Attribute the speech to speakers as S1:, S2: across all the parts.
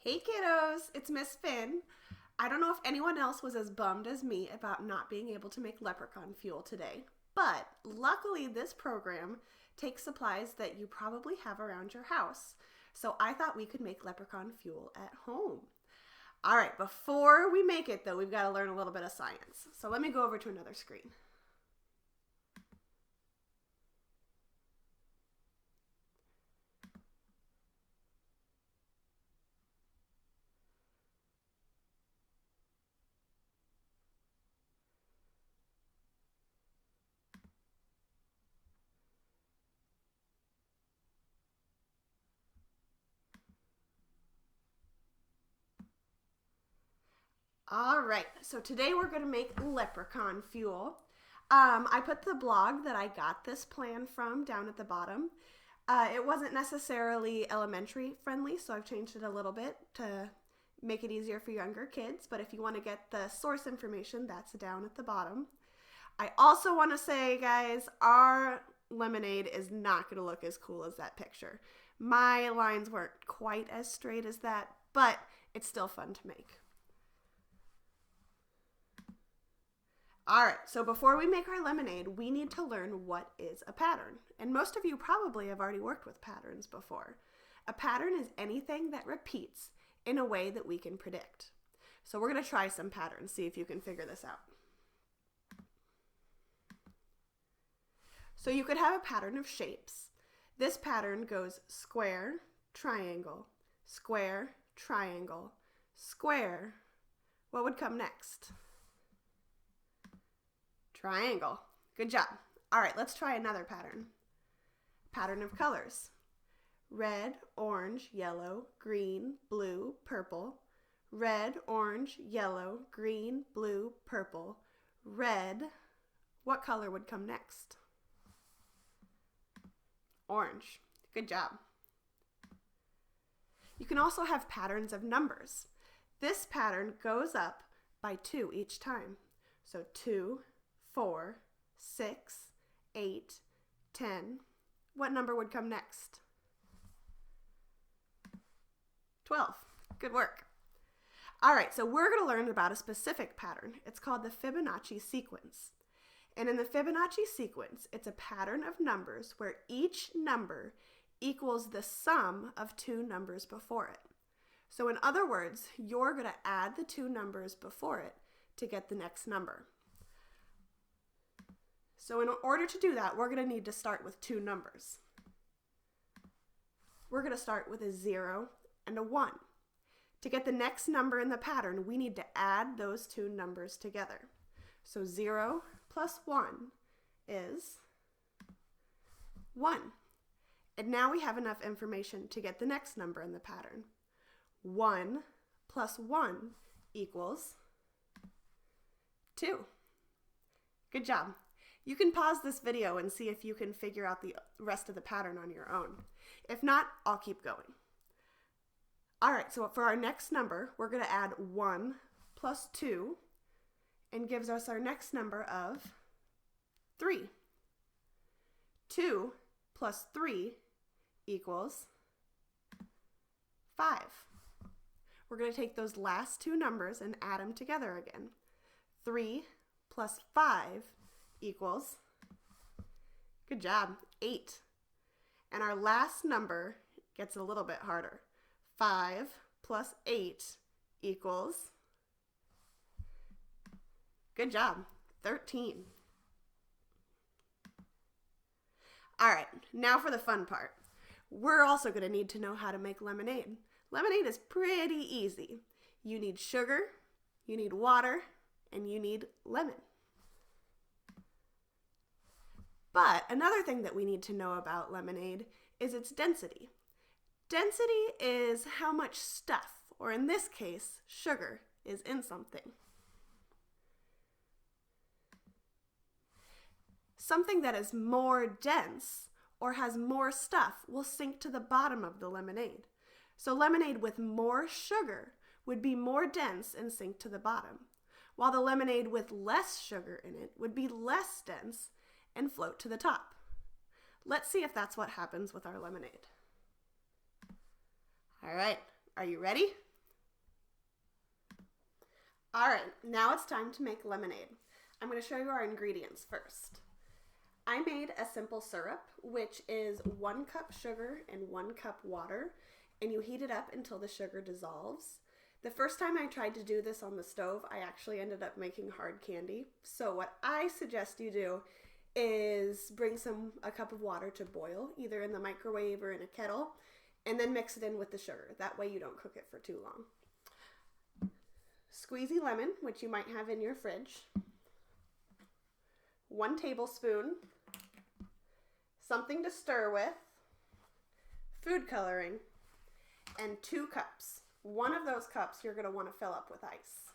S1: Hey kiddos, it's Miss Fionn. I don't know if anyone else was as bummed as me about not being able to make Leprechaun Fuel today, but luckily this program takes supplies that you probably have around your house. So I thought we could make Leprechaun Fuel at home. All right, before we make it though, we've got to learn a little bit of science. So let me go over to another screen. All right, so today we're going to make Leprechaun Fuel. I put the blog that I got this plan from down at the bottom. It wasn't necessarily elementary friendly, so I've changed it a little bit to make it easier for younger kids. But if you want to get the source information, that's down at the bottom. I also want to say, guys, our lemonade is not going to look as cool as that picture. My lines weren't quite as straight as that, but it's still fun to make. All right, so before we make our lemonade, we need to learn what is a pattern. And most of you probably have already worked with patterns before. A pattern is anything that repeats in a way that we can predict. So we're going to try some patterns, see if you can figure this out. So you could have a pattern of shapes. This pattern goes square, triangle, square, triangle, square. What would come next? Triangle. Good job. All right, let's try another pattern. Pattern of colors. Red, orange, yellow, green, blue, purple. Red, orange, yellow, green, blue, purple. Red. What color would come next? Orange. Good job. You can also have patterns of numbers. This pattern goes up by 2 each time. So 2, 4, 6, 8, 10. What number would come next? 12. Good work. All right, so we're going to learn about a specific pattern. It's called the Fibonacci Sequence. And in the Fibonacci sequence, it's a pattern of numbers where each number equals the sum of 2 numbers before it. So in other words, you're going to add the 2 numbers before it to get the next number. So in order to do that, we're going to need to start with 2 numbers. We're going to start with a 0 and a 1. To get the next number in the pattern, we need to add those 2 numbers together. So 0 plus 1 is 1. And now we have enough information to get the next number in the pattern. 1 plus 1 equals 2. Good job. You can pause this video and see if you can figure out the rest of the pattern on your own. If not, I'll keep going. All right, so for our next number, we're going to add 1 plus 2 and gives us our next number of 3. 2 plus 3 equals 5. We're going to take those last 2 numbers and add them together again. 3 plus 5 equals, good job, 8. And our last number gets a little bit harder. 5 plus 8 equals, good job, 13. All right, now for the fun part. We're also going to need to know how to make lemonade. Lemonade is pretty easy. You need sugar, you need water, and you need lemon. But another thing that we need to know about lemonade is its density. Density is how much stuff, or in this case, sugar, is in something. Something that is more dense or has more stuff will sink to the bottom of the lemonade. So lemonade with more sugar would be more dense and sink to the bottom, while the lemonade with less sugar in it would be less dense and float to the top. Let's see if that's what happens with our lemonade. All right, are you ready? All right, now it's time to make lemonade. I'm going to show you our ingredients first. I made a simple syrup, which is 1 cup sugar and 1 cup water, and you heat it up until the sugar dissolves. The first time I tried to do this on the stove, I actually ended up making hard candy. So what I suggest you do is bring a cup of water to boil, either in the microwave or in a kettle, and then mix it in with the sugar. That way you don't cook it for too long. Squeezy lemon, which you might have in your fridge. 1 tablespoon. Something to stir with. Food coloring. And 2 cups. One of those cups you're going to want to fill up with ice.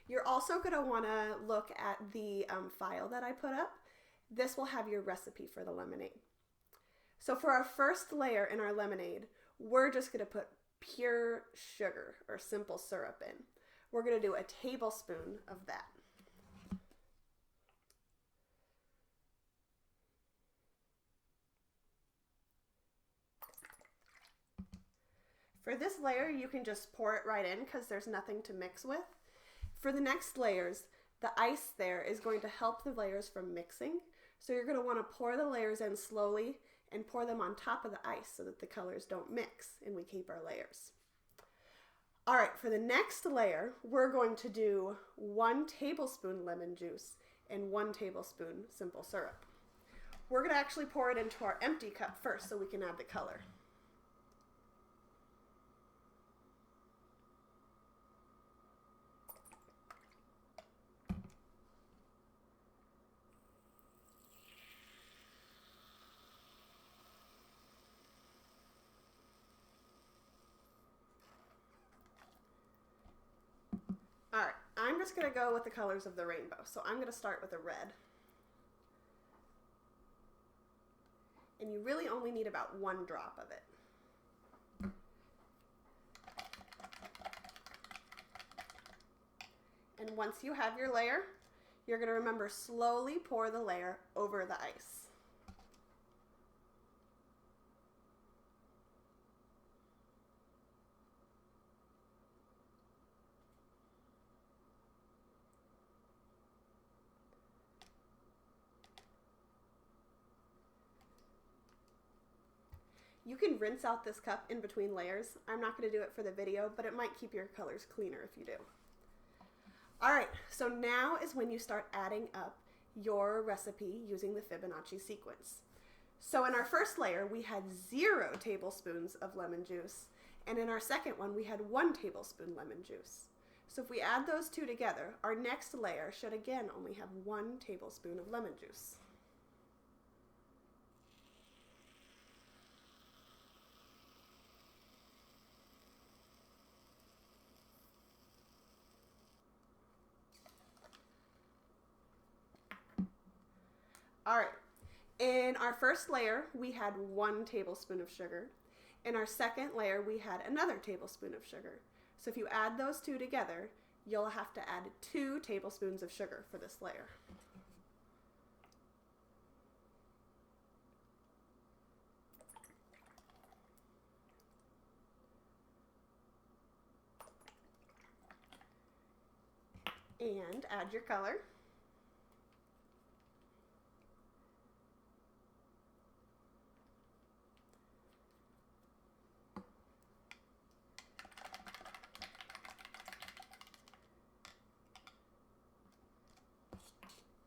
S1: You're also going to want to look at the file that I put up. This will have your recipe for the lemonade. So for our first layer in our lemonade, we're just going to put pure sugar or simple syrup in. We're going to do a tablespoon of that. For this layer, you can just pour it right in because there's nothing to mix with. For the next layers, the ice there is going to help the layers from mixing. So you're going to want to pour the layers in slowly and pour them on top of the ice so that the colors don't mix and we keep our layers. All right, for the next layer, we're going to do 1 tablespoon lemon juice and 1 tablespoon simple syrup. We're going to actually pour it into our empty cup first so we can add the color. All right, I'm just going to go with the colors of the rainbow. So I'm going to start with a red. And you really only need about 1 drop of it. And once you have your layer, you're going to remember slowly pour the layer over the ice. You can rinse out this cup in between layers. I'm not going to do it for the video, but it might keep your colors cleaner if you do. All right, so now is when you start adding up your recipe using the Fibonacci sequence. So in our first layer, we had 0 tablespoons of lemon juice, and in our second one, we had 1 tablespoon lemon juice. So if we add those 2 together, our next layer should again only have 1 tablespoon of lemon juice. All right, in our first layer, we had 1 tablespoon of sugar. In our second layer, we had another tablespoon of sugar. So if you add those 2 together, you'll have to add 2 tablespoons of sugar for this layer. And add your color.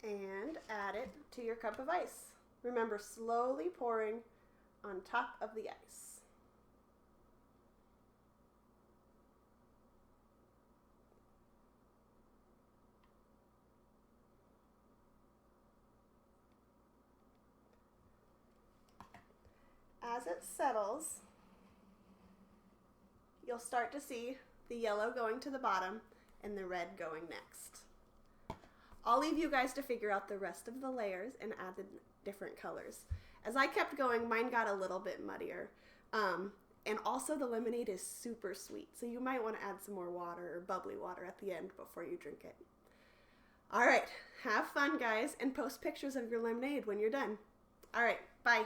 S1: And add it to your cup of ice. Remember, slowly pouring on top of the ice. As it settles, you'll start to see the yellow going to the bottom and the red going next. I'll leave you guys to figure out the rest of the layers and add the different colors. As I kept going, mine got a little bit muddier. And also the lemonade is super sweet, so you might want to add some more water or bubbly water at the end before you drink it. All right, have fun guys, and post pictures of your lemonade when you're done. All right, bye.